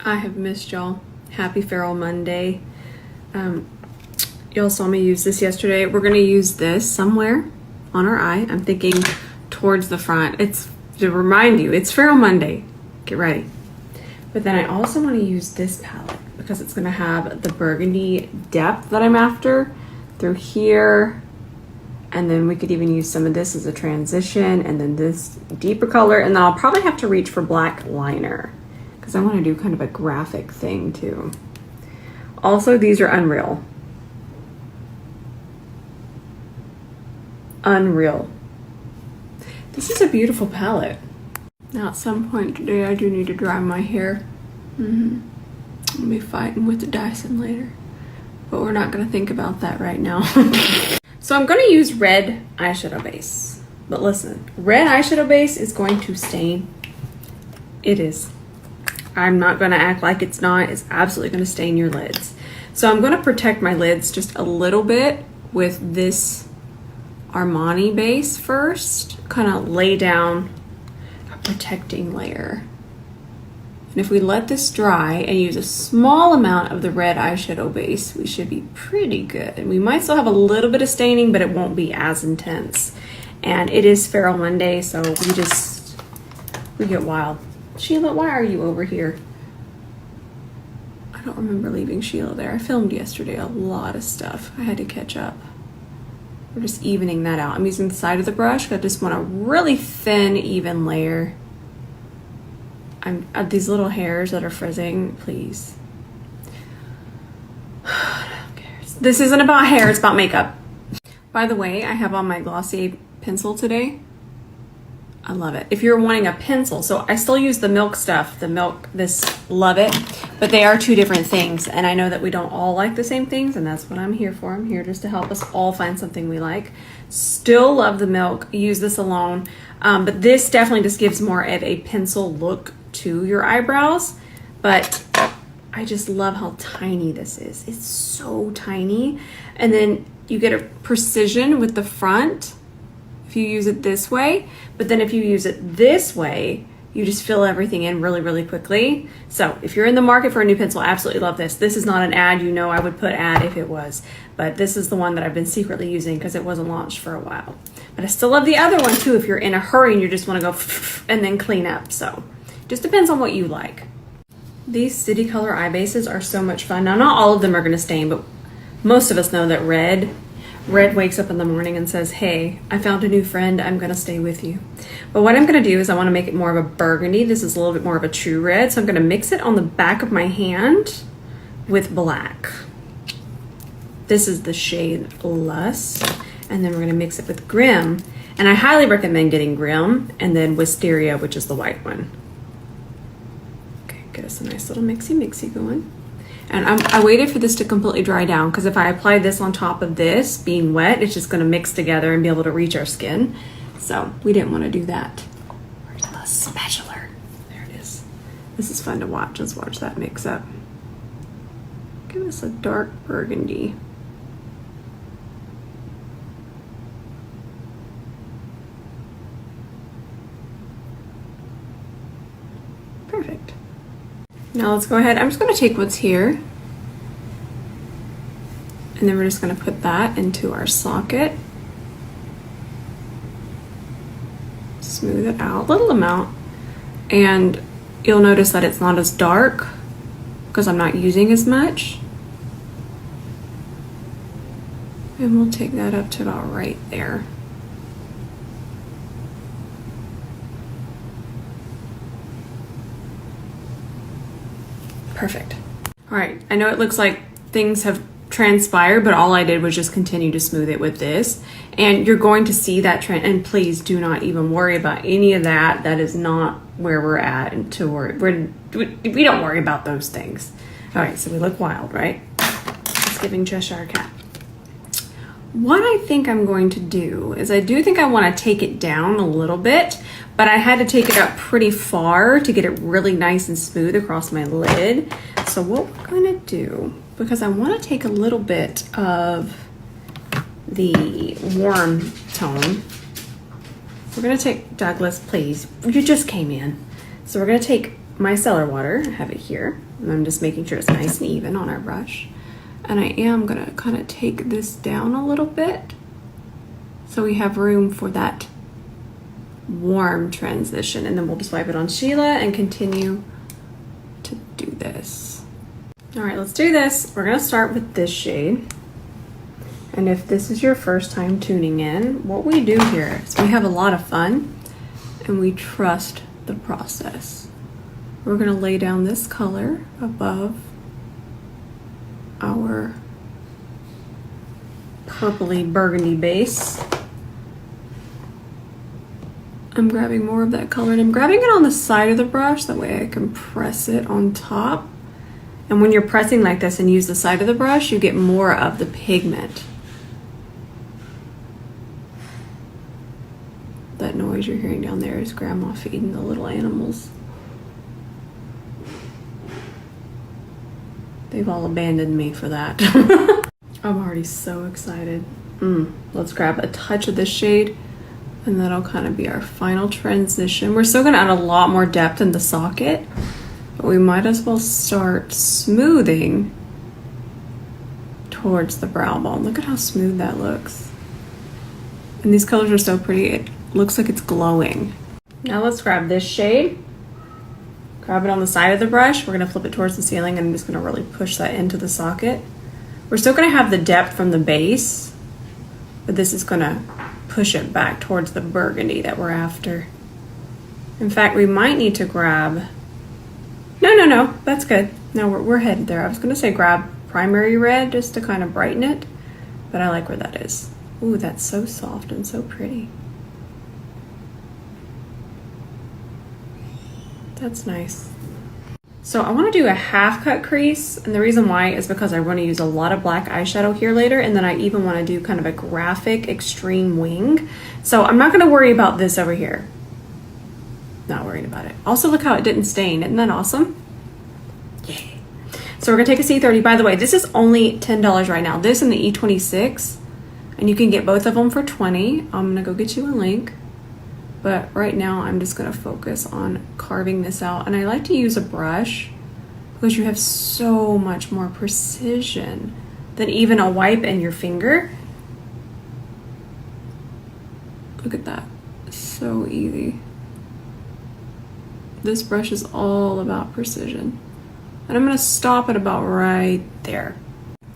I have missed y'all. Happy Feral Monday. Y'all saw me use this yesterday. We're gonna use this somewhere on our eye. I'm thinking towards the front. It's to remind you, it's Feral Monday. Get ready. But then I also want to use this palette because it's gonna have the burgundy depth that I'm after through here. And then we could even use some of this as a transition, and then this deeper color. And then I'll probably have to reach for black liner because I want to do kind of a graphic thing too. Also, these are Unreal. Unreal. This is a beautiful palette. Now at some point today I do need to dry my hair. I'll be fighting with the Dyson later. But we're not going to think about that right now. So I'm going to use red eyeshadow base. But listen, red eyeshadow base is going to stain. It is. I'm not going to act like it's not. It's absolutely going to stain your lids. So I'm going to protect my lids just a little bit with this Armani base first. Kind of lay down a protecting layer. And if we let this dry and use a small amount of the red eyeshadow base, we should be pretty good. And we might still have a little bit of staining, but it won't be as intense. And it is Feral Monday, so we get wild. Sheila, why are you over here? I don't remember leaving Sheila there. I filmed yesterday a lot of stuff. I had to catch up. We're just evening that out. I'm using the side of the brush, but I just want a really thin, even layer. These little hairs that are frizzing, please. This isn't about hair, it's about makeup. By the way, I have on my glossy pencil today. I love it. If you're wanting a pencil, so I still use the Milk stuff, this Love It, but they are two different things. And I know that we don't all like the same things, and that's what I'm here for. I'm here just to help us all find something we like. Still love the Milk, use this alone. But this definitely just gives more of a pencil look to your eyebrows. But I just love how tiny this is. It's so tiny. And then you get a precision with the front if you use it this way, but then if you use it this way, you just fill everything in really, really quickly. So if you're in the market for a new pencil, I absolutely love this. This is not an ad, you know I would put ad if it was, but this is the one that I've been secretly using because it wasn't launched for a while. But I still love the other one too if you're in a hurry and you just want to go and then clean up. So just depends on what you like. These City Color eye bases are so much fun. Now, not all of them are going to stain, but most of us know that red wakes up in the morning and says, hey, I found a new friend, I'm gonna stay with you. But what I'm gonna do is I wanna make it more of a burgundy. This is a little bit more of a true red. So I'm gonna mix it on the back of my hand with black. This is the shade Lust. And then we're gonna mix it with Grim. And I highly recommend getting Grim and then Wisteria, which is the white one. Okay, get us a nice little mixy going. And I waited for this to completely dry down because if I apply this on top of this being wet, it's just going to mix together and be able to reach our skin. So we didn't want to do that. Where's the spatula? There it is. This is fun to watch. Let's watch that mix up. Give us a dark burgundy. Perfect. Now let's go ahead. I'm just going to take what's here. And then we're just going to put that into our socket. Smooth it out, little amount. And you'll notice that it's not as dark because I'm not using as much. And we'll take that up to about right there. Perfect. All right, I know it looks like things have transpired, but all I did was just continue to smooth it with this. And you're going to see that trend, and please do not even worry about any of that. That is not where we're at, and to worry. We don't worry about those things. All right, so we look wild, right? It's giving Cheshire Cat. What I think I'm going to do is I do think I want to take it down a little bit, but I had to take it up pretty far to get it really nice and smooth across my lid. So what we're going to do, because I want to take a little bit of the warm tone, we're going to take, Douglas, please, you just came in. So we're going to take micellar water. I have it here. And I'm just making sure it's nice and even on our brush. And I am gonna kind of take this down a little bit so we have room for that warm transition. And then we'll just wipe it on Sheila and continue to do this. All right, let's do this. We're gonna start with this shade. And if this is your first time tuning in, what we do here is we have a lot of fun and we trust the process. We're gonna lay down this color above our purpley burgundy base. I'm grabbing more of that color and I'm grabbing it on the side of the brush, that way I can press it on top. And when you're pressing like this and use the side of the brush, you get more of the pigment. That noise you're hearing down there is Grandma feeding the little animals. They've all abandoned me for that. I'm already so excited. Let's grab a touch of this shade and that'll kind of be our final transition. We're still gonna add a lot more depth in the socket, but we might as well start smoothing towards the brow bone. Look at how smooth that looks. And these colors are so pretty, it looks like it's glowing. Now let's grab this shade. Grab it on the side of the brush. We're gonna flip it towards the ceiling and I'm just gonna really push that into the socket. We're still gonna have the depth from the base, but this is gonna push it back towards the burgundy that we're after. In fact, we might need to grab, no, that's good. No, we're headed there. I was gonna say grab primary red just to kind of brighten it, but I like where that is. Ooh, that's so soft and so pretty. That's nice. So I want to do a half cut crease, and the reason why is because I want to use a lot of black eyeshadow here later, and then I even want to do kind of a graphic extreme wing. So I'm not going to worry about this over here. Not worried about it. Also, look how it didn't stain. Isn't that awesome? Yay. So we're going to take a C30. By the way, this is only $10 right now. This and the E26, and you can get both of them for $20. I'm going to go get you a link. But right now I'm just gonna focus on carving this out. And I like to use a brush because you have so much more precision than even a wipe and your finger. Look at that, so easy. This brush is all about precision. And I'm gonna stop it about right there.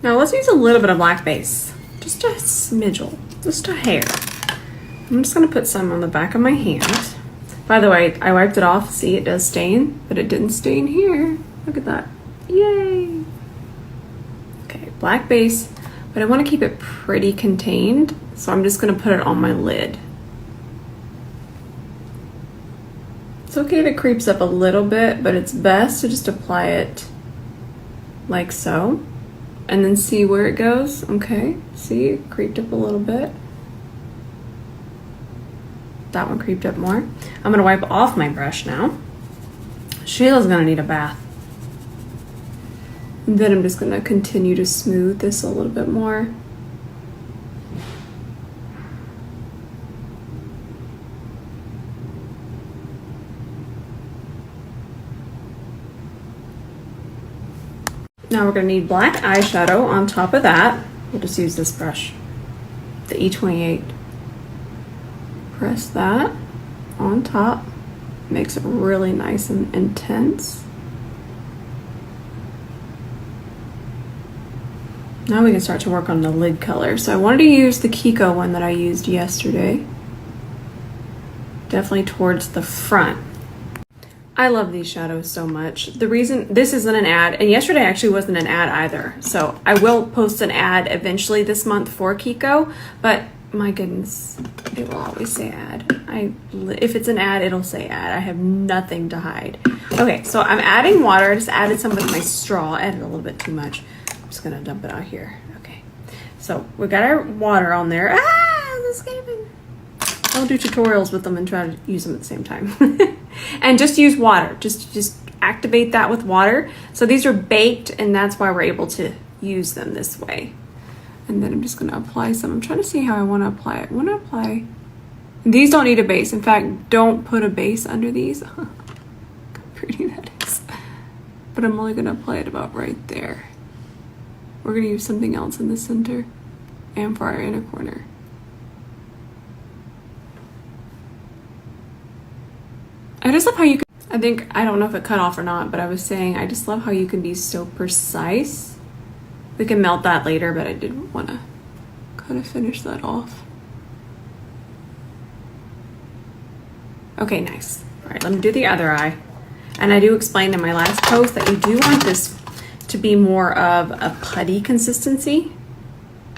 Now let's use a little bit of black base, just a smidgle, just a hair. I'm just gonna put some on the back of my hand. By the way, I wiped it off. See, it does stain, but it didn't stain here. Look at that, yay. Okay, black base, but I wanna keep it pretty contained, so I'm just gonna put it on my lid. It's okay if it creeps up a little bit, but it's best to just apply it like so, and then see where it goes. Okay, see, it creeped up a little bit. That one creeped up more. I'm gonna wipe off my brush now. Sheila's gonna need a bath. And then I'm just gonna continue to smooth this a little bit more. Now we're gonna need black eyeshadow on top of that. We'll just use this brush, the E28. Press that on top, makes it really nice and intense. Now we can start to work on the lid color. So I wanted to use the Kiko one that I used yesterday. Definitely towards the front. I love these shadows so much. The reason this isn't an ad, and yesterday actually wasn't an ad either. So I will post an ad eventually this month for Kiko, but my goodness, it will always say ad. If it's an ad, it'll say ad. I have nothing to hide. Okay, so I'm adding water. I just added some with my straw. I added a little bit too much. I'm just gonna dump it out here. Okay, so we got our water on there. Ah, it's escaping. I'll do tutorials with them and try to use them at the same time. And just use water. Just activate that with water. So these are baked, and that's why we're able to use them this way. And then I'm just gonna apply some. I'm trying to see how I wanna apply it. I wanna apply, these don't need a base. In fact, don't put a base under these. How pretty that is. but I'm only gonna apply it about right there. We're gonna use something else in the center and for our inner corner. I just love how you can, I don't know if it cut off or not, but I was saying, I just love how you can be so precise. We can melt that later, but I did want to kind of finish that off. Okay, nice. All right, let me do the other eye. And I do explain in my last post that you do want this to be more of a putty consistency.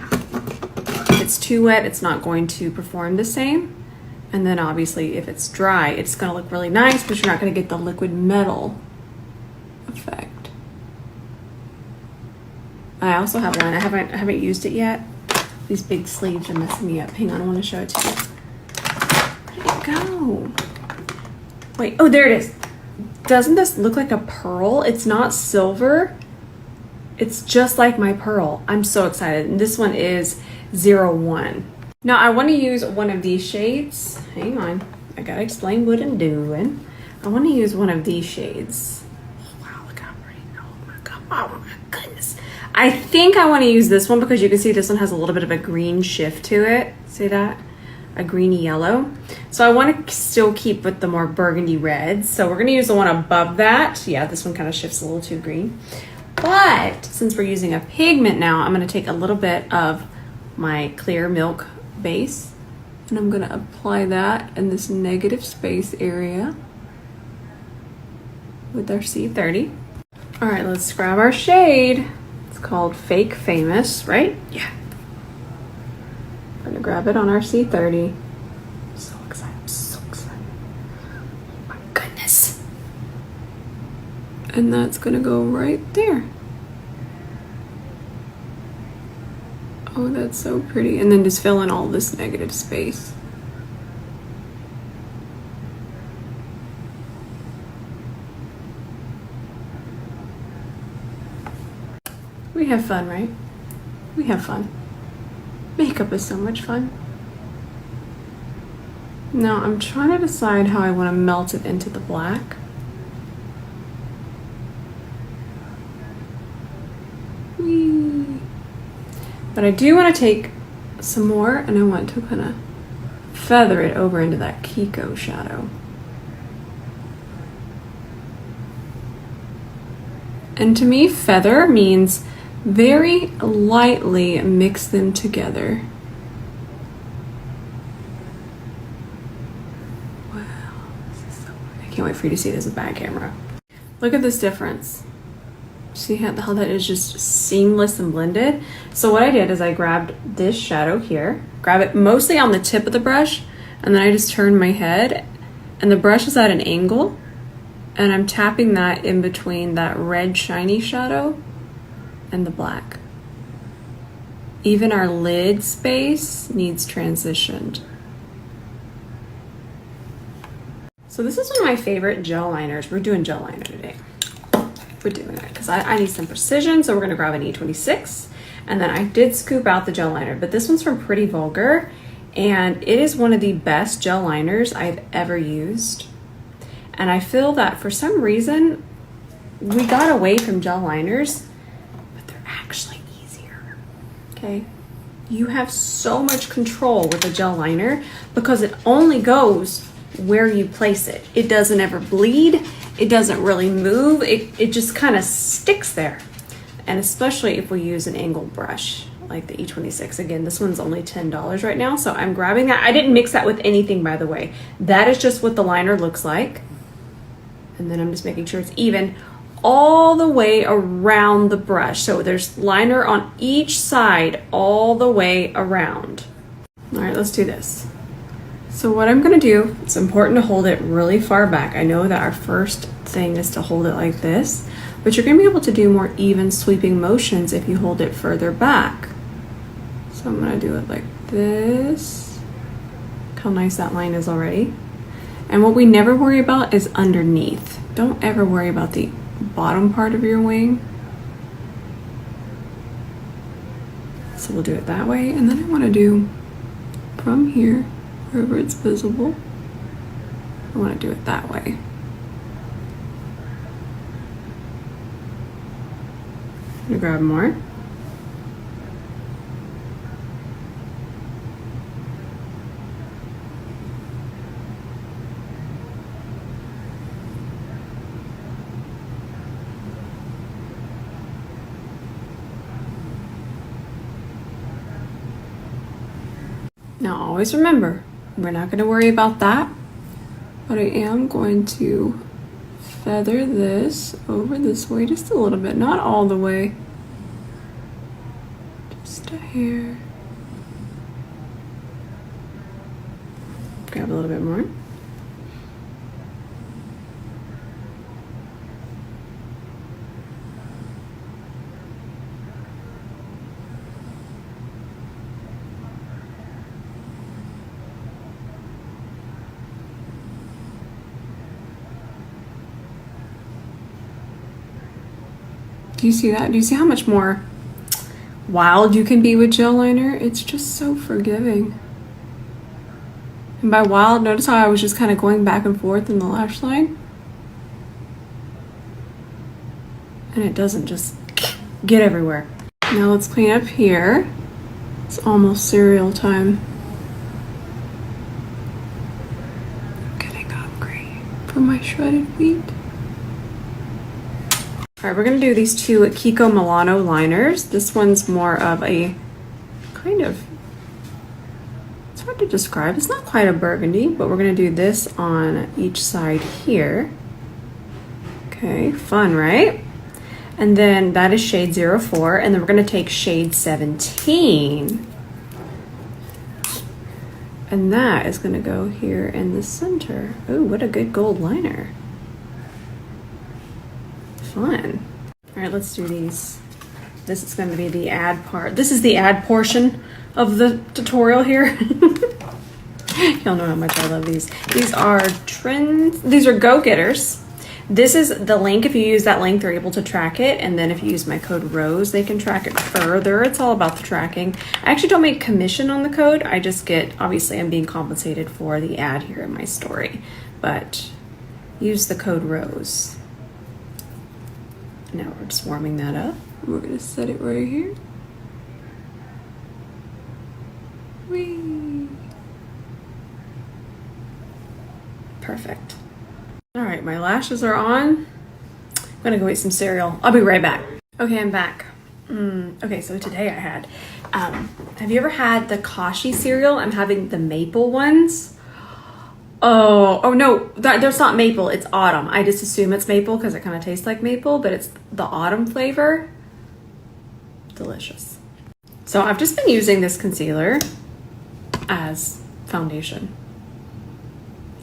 If it's too wet, it's not going to perform the same. And then obviously if it's dry, it's gonna look really nice, but you're not gonna get the liquid metal effect. I also have one, I haven't used it yet. These big sleeves are messing me up. Hang on, I wanna show it to you. Where did it go? Wait, oh, there it is. Doesn't this look like a pearl? It's not silver. It's just like my pearl. I'm so excited. And this one is 01. Now I want to use one of these shades. Hang on, I gotta explain what I'm doing. I want to use one of these shades. Wow, look how pretty. Oh my god, oh my goodness. I think I want to use this one because you can see this one has a little bit of a green shift to it. See that? A greeny yellow. So I want to still keep with the more burgundy reds. So we're going to use the one above that. Yeah, this one kind of shifts a little too green. But since we're using a pigment now, I'm going to take a little bit of my clear milk base and I'm going to apply that in this negative space area with our C30. All right, let's grab our shade. It's called Fake Famous, right? Yeah. I'm going to grab it on our C30. So excited, I'm so excited. Oh my goodness. And that's going to go right there. Oh, that's so pretty. And then just fill in all this negative space. We have fun, right? We have fun. Makeup is so much fun. Now I'm trying to decide how I want to melt it into the black. But I do want to take some more and I want to kind of feather it over into that Kiko shadow. And to me, feather means very lightly mix them together. Wow, this is so good. I can't wait for you to see this with back camera. Look at this difference. See how that is just seamless and blended? So what I did is I grabbed this shadow here, grab it mostly on the tip of the brush, and then I just turned my head, and the brush is at an angle, and I'm tapping that in between that red shiny shadow and the black. Even our lid space needs transitioned. So this is one of my favorite gel liners. We're doing gel liner today. We're doing it because I need some precision, so we're going to grab an E26, and then I did scoop out the gel liner, but this one's from Pretty Vulgar, and it is one of the best gel liners I've ever used. And I feel that for some reason we got away from gel liners, but they're actually easier. Okay, you have so much control with a gel liner because it only goes where you place it. It doesn't ever bleed. It doesn't really move. It just kind of sticks there. And especially if we use an angled brush like the E26. Again, this one's only $10 right now, so I'm grabbing that. I didn't mix that with anything, by the way. That is just what the liner looks like. And then I'm just making sure it's even all the way around the brush. So there's liner on each side all the way around. All right, let's do this. So what I'm gonna do, it's important to hold it really far back. I know that our first thing is to hold it like this, but you're gonna be able to do more even sweeping motions if you hold it further back. So I'm gonna do it like this. Look how nice that line is already. And what we never worry about is underneath. Don't ever worry about the bottom part of your wing. So we'll do it that way, and then I wanna do from here, wherever it's visible, I want to do it that way. gonna grab more. Now always remember, we're not going to worry about that, but I am going to feather this over this way just a little bit, not all the way, just a hair. Grab a little bit more. Do you see that? Do you see how much more wild you can be with gel liner? It's just so forgiving. And by wild, notice how I was just kind of going back and forth in the lash line? And it doesn't just get everywhere. Now let's clean up here. It's almost cereal time. I'm getting hungry for my shredded wheat. All right, we're gonna do these two Kiko Milano liners. This one's more of a kind of, it's hard to describe. It's not quite a burgundy, but we're gonna do this on each side here. Okay, fun, right? And then that is shade 04, and then we're gonna take shade 17. And that is gonna go here in the center. Oh, what a good gold liner. Fun. All right, let's do these. This is going to be the ad part. This is the ad portion of the tutorial here. Y'all know how much I love these. These are trends. These are go-getters. This is the link. If you use that link, they're able to track it. And then if you use my code ROSE, they can track it further. It's all about the tracking. I actually don't make commission on the code. I just get, obviously I'm being compensated for the ad here in my story, but use the code ROSE. Now we're just warming that up. We're gonna set it right here. Whee! Perfect. All right, my lashes are on. I'm gonna go eat some cereal. I'll be right back. Okay, I'm back. Okay, so today I had, have you ever had the 𝗕𝗄𝘁 cereal? I'm having the maple ones. Oh no, there's not maple, it's autumn. I just assume it's maple because it kind of tastes like maple, but it's the autumn flavor. Delicious. So I've just been using this concealer as foundation.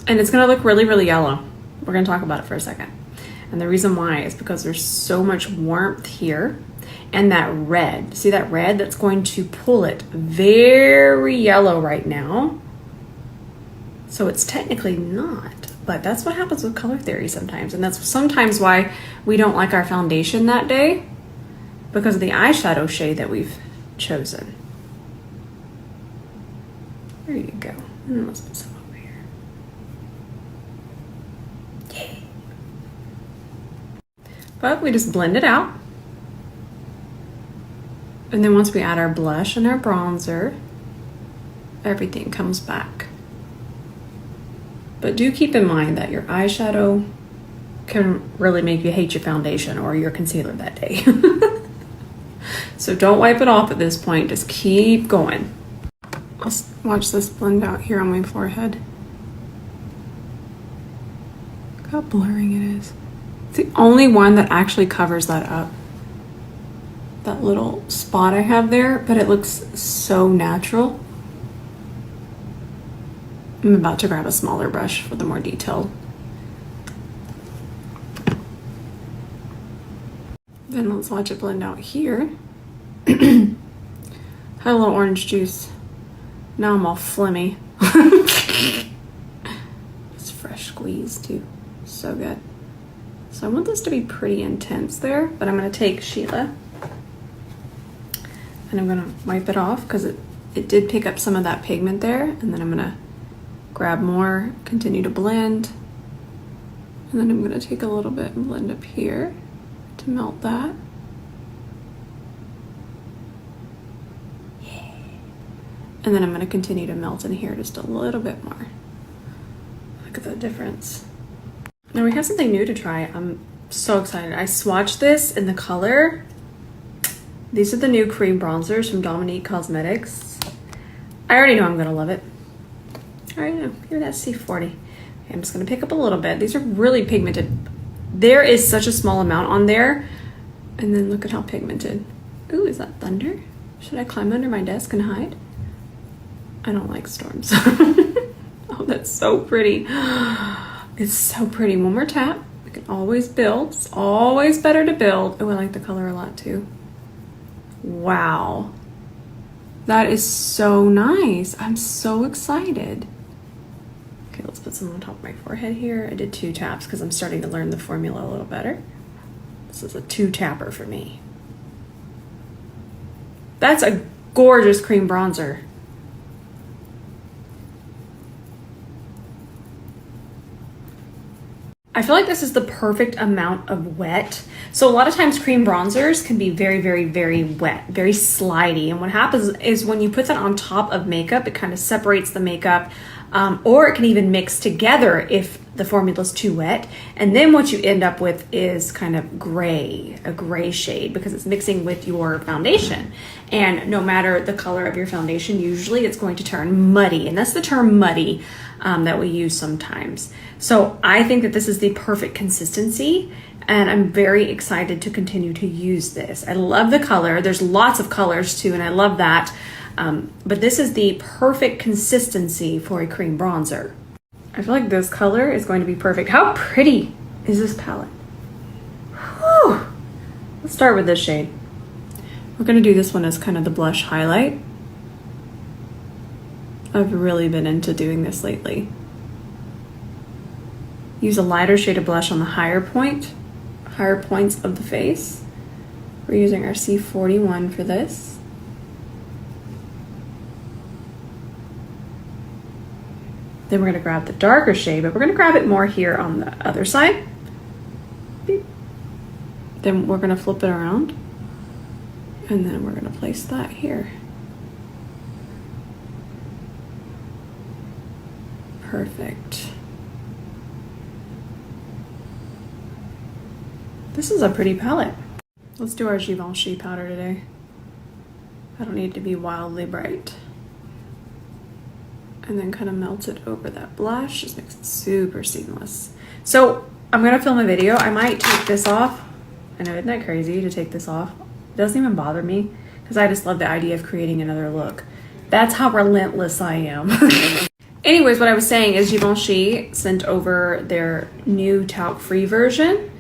And it's gonna look really, really yellow. We're gonna talk about it for a second. And the reason why is because there's so much warmth here, and that red, see that red? That's going to pull it very yellow right now. So it's technically not, but that's what happens with color theory sometimes. And that's sometimes why we don't like our foundation that day, because of the eyeshadow shade that we've chosen. There you go. And let's put some over here. Yay. But we just blend it out. And then once we add our blush and our bronzer, everything comes back. But do keep in mind that your eyeshadow can really make you hate your foundation or your concealer that day. So don't wipe it off at this point, just keep going. Let's watch this blend out here on my forehead. Look how blurring it is. It's the only one that actually covers that up. That little spot I have there, but it looks so natural. I'm about to grab a smaller brush for the more detailed. Then let's watch it blend out here. Had a little orange juice. Now I'm all phlegmy. It's fresh squeeze too. So good. So I want this to be pretty intense there, but I'm gonna take Sheila and I'm gonna wipe it off because it did pick up some of that pigment there, and then I'm gonna grab more, continue to blend, and then I'm gonna take a little bit and blend up here to melt that. And then I'm going to continue to melt in here just a little bit more. Look at the difference. Now we have something new to try. I'm so excited. I swatched this in the color. These are the new cream bronzers from Dominique Cosmetics. I already know I'm going to love it. I already know. Give me that C40. Okay, I'm just going to pick up a little bit. These are really pigmented. There is such a small amount on there. And then look at how pigmented. Ooh, is that thunder? Should I climb under my desk and hide? I don't like storms. Oh, that's so pretty. It's so pretty. One more tap. We can always build. It's always better to build. Oh, I like the color a lot too. Wow. That is so nice. I'm so excited. Okay, let's put some on top of my forehead here. I did 2 taps because I'm starting to learn the formula a little better. This is a 2-tapper for me. That's a gorgeous cream bronzer. I feel like this is the perfect amount of wet. So a lot of times cream bronzers can be very, very, very wet, very slidey. And what happens is when you put that on top of makeup, it kind of separates the makeup, or it can even mix together if the formula is too wet. And then what you end up with is kind of gray, a gray shade, because it's mixing with your foundation. And no matter the color of your foundation, usually it's going to turn muddy. And that's the term muddy that we use sometimes. So I think that this is the perfect consistency, and I'm very excited to continue to use this. I love the color. There's lots of colors too, and I love that. But this is the perfect consistency for a cream bronzer. I feel like this color is going to be perfect. How pretty is this palette? Whew. Let's start with this shade. We're going to do this one as kind of the blush highlight. I've really been into doing this lately. Use a lighter shade of blush on the higher points of the face. We're using our C41 for this. Then we're going to grab the darker shade, but we're going to grab it more here on the other side. Beep. Then we're going to flip it around, and then we're going to place that here. Perfect. This is a pretty palette. Let's do our Givenchy powder today. I don't need to be wildly bright. And then kind of melt it over that blush. Just makes it super seamless. So I'm gonna film a video. I might take this off. I know, isn't that crazy to take this off? It doesn't even bother me because I just love the idea of creating another look. That's how relentless I am. Anyways, what I was saying is Givenchy sent over their new talc-free version.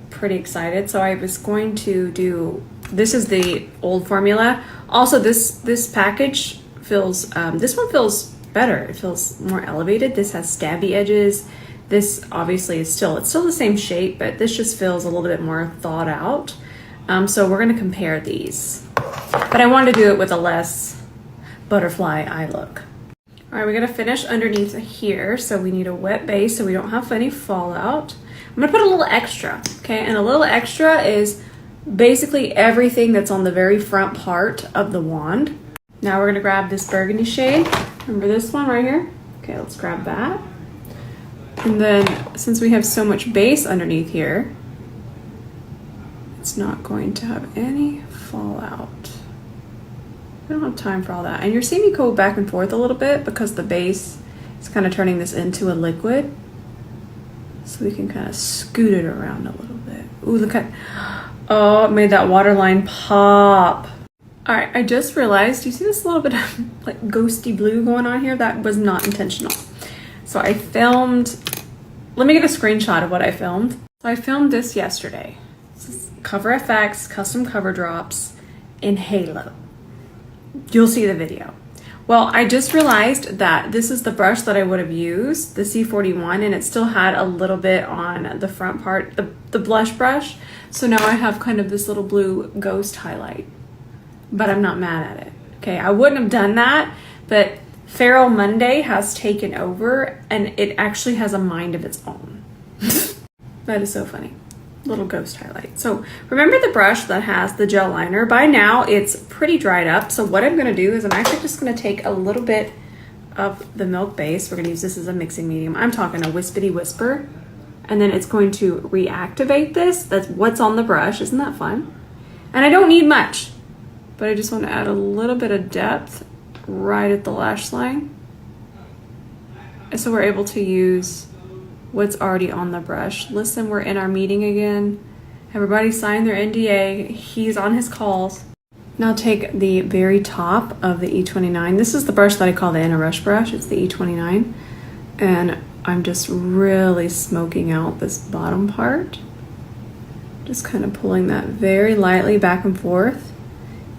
Pretty excited. So I was going to do, this is the old formula. Also, this package feels, this one feels better. It feels more elevated. This has stabby edges. This obviously is still, it's still the same shape, but this just feels a little bit more thought out. So we're gonna compare these. But I wanted to do it with a less butterfly eye look. All right, we're gonna finish underneath here. So we need a wet base so we don't have any fallout. I'm gonna put a little extra, okay? And a little extra is basically everything that's on the very front part of the wand. Now we're gonna grab this burgundy shade. Remember this one right here? Okay, let's grab that. And then since we have so much base underneath here, it's not going to have any fallout. I don't have time for all that. And you're seeing me go back and forth a little bit because the base is kind of turning this into a liquid. So we can kind of scoot it around a little bit. Ooh, look at, oh, it made that waterline pop. All right, I just realized, you see this little bit of like ghosty blue going on here? That was not intentional. So I filmed, let me get a screenshot of what I filmed. So I filmed this yesterday. This is CoverFX custom cover drops in Halo. You'll see the video. Well, I just realized that this is the brush that I would have used, the C41, and it still had a little bit on the front part, the blush brush. So now I have kind of this little blue ghost highlight, but I'm not mad at it. Okay, I wouldn't have done that, but Feral Monday has taken over and it actually has a mind of its own. That is so funny. little ghost highlight. So remember the brush that has the gel liner? By now it's pretty dried up. So what I'm gonna do is I'm actually just gonna take a little bit of the milk base. We're gonna use this as a mixing medium. I'm talking a wispity whisper. And then it's going to reactivate this. That's what's on the brush. Isn't that fun? And I don't need much, but I just want to add a little bit of depth right at the lash line. And so we're able to use what's already on the brush. Listen, we're in our meeting again. Everybody signed their NDA. He's on his calls. Now take the very top of the E29. This is the brush that I call the In a Rush brush. It's the E29. And I'm just really smoking out this bottom part. Just kind of pulling that very lightly back and forth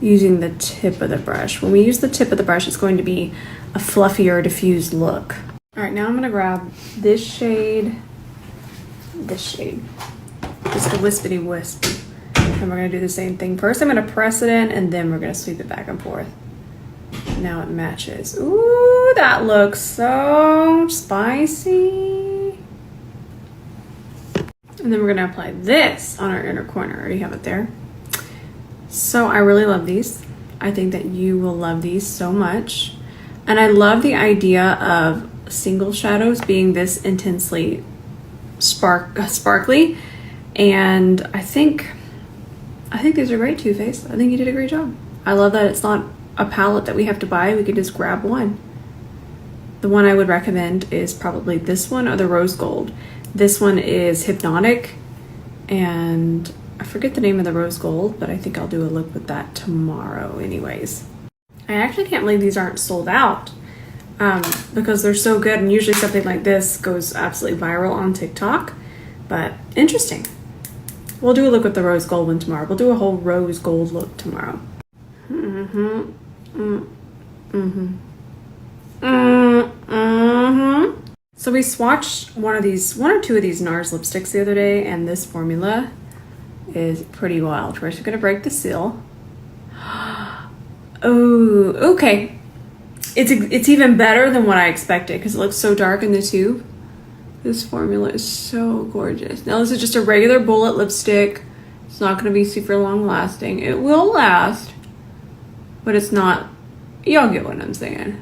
using the tip of the brush. When we use the tip of the brush, it's going to be a fluffier, diffused look. All right, now I'm gonna grab this shade, just a wispity wisp. And we're gonna do the same thing. First, I'm gonna press it in and then we're gonna sweep it back and forth. Now it matches. Ooh, that looks so spicy. And then we're gonna apply this on our inner corner. I already have it there. So I really love these. I think that you will love these so much. And I love the idea of single shadows being this intensely sparkly. And I think these are great, Too Faced. I think you did a great job. I love that it's not a palette that we have to buy. We could just grab one. The one I would recommend is probably this one or the rose gold. This one is Hypnotic, and I forget the name of the rose gold, but I think I'll do a look with that tomorrow anyways. I actually can't believe these aren't sold out because they're so good, and usually something like this goes absolutely viral on TikTok, but interesting. We'll do a look with the rose gold one tomorrow. We'll do a whole rose gold look tomorrow. So we swatched one or two of these NARS lipsticks the other day, and this formula is pretty wild. We're just gonna break the seal. Oh, okay. It's even better than what I expected because it looks so dark in the tube. This formula is so gorgeous. Now this is just a regular bullet lipstick. It's not gonna be super long lasting. It will last, but it's not, y'all get what I'm saying.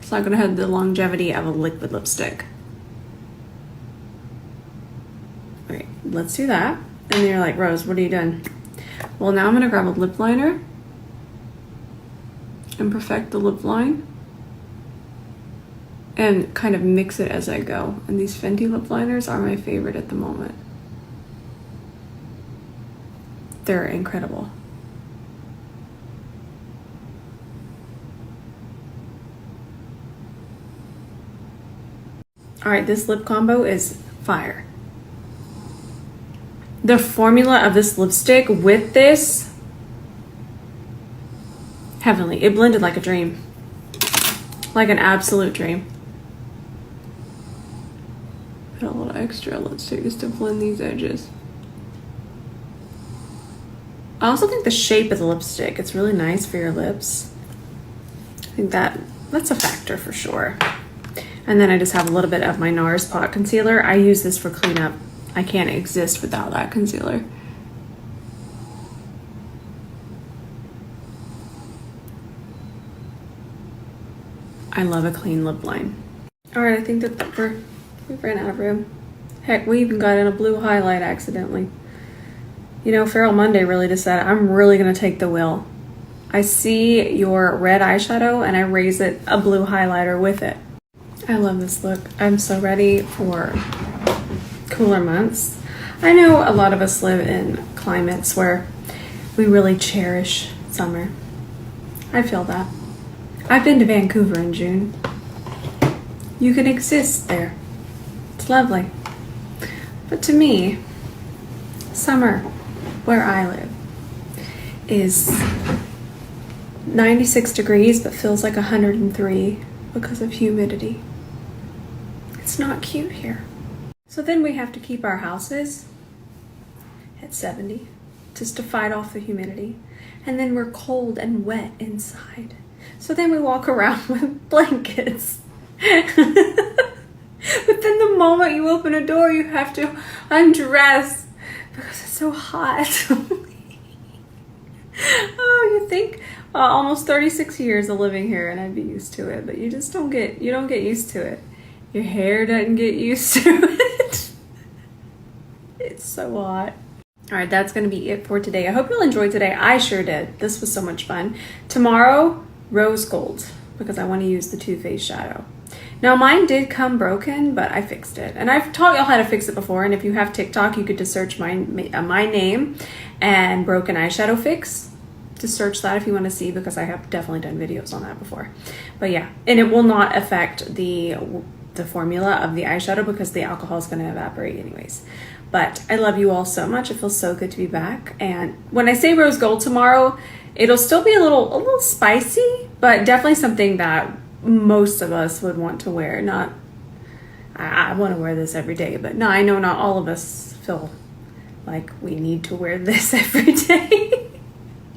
It's not gonna have the longevity of a liquid lipstick. Okay, let's do that. And you're like, Rose, what are you doing? Well, now I'm gonna grab a lip liner and perfect the lip line and kind of mix it as I go. And these Fenty lip liners are my favorite at the moment. They're incredible. All right, this lip combo is fire. The formula of this lipstick with this, heavenly. It blended like a dream, like an absolute dream. Put a little extra lipstick just to blend these edges. I also think the shape of the lipstick, it's really nice for your lips. I think that's a factor for sure. And then I just have a little bit of my NARS Pot Concealer. I use this for cleanup. I can't exist without that concealer. I love a clean lip line. All right, I think that we ran out of room. Heck, we even got in a blue highlight accidentally. You know, Feral Monday really decided I'm really gonna take the wheel. I see your red eyeshadow and I raise it a blue highlighter with it. I love this look. I'm so ready for cooler months. I know a lot of us live in climates where we really cherish summer. I feel that. I've been to Vancouver in June. You can exist there. It's lovely. But to me, summer, where I live, is 96 degrees but feels like 103 because of humidity. It's not cute here. So then we have to keep our houses at 70 just to fight off the humidity. And then we're cold and wet inside. So then we walk around with blankets. But then the moment you open a door, you have to undress because it's so hot. Oh, you think almost 36 years of living here and I'd be used to it, but you just don't get used to it. Your hair doesn't get used to it. It's so hot. All right, that's going to be it for today. I hope you'll enjoy today. I sure did. This was so much fun. Tomorrow, rose gold, because I want to use the Too Faced shadow. Now, mine did come broken, but I fixed it. And I've taught y'all how to fix it before, and if you have TikTok, you could just search my name and broken eyeshadow fix. Just search that if you want to see, because I have definitely done videos on that before. But yeah, and it will not affect the formula of the eyeshadow because the alcohol is going to evaporate anyways. But I love you all so much. It feels so good to be back. And when I say rose gold tomorrow, it'll still be a little spicy, but definitely something that most of us would want to wear. Not, I want to wear this every day, but no, I know not all of us feel like we need to wear this every day.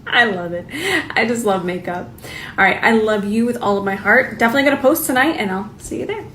I love it. I just love makeup. All right, I love you with all of my heart. Definitely gonna post tonight, and I'll see you there.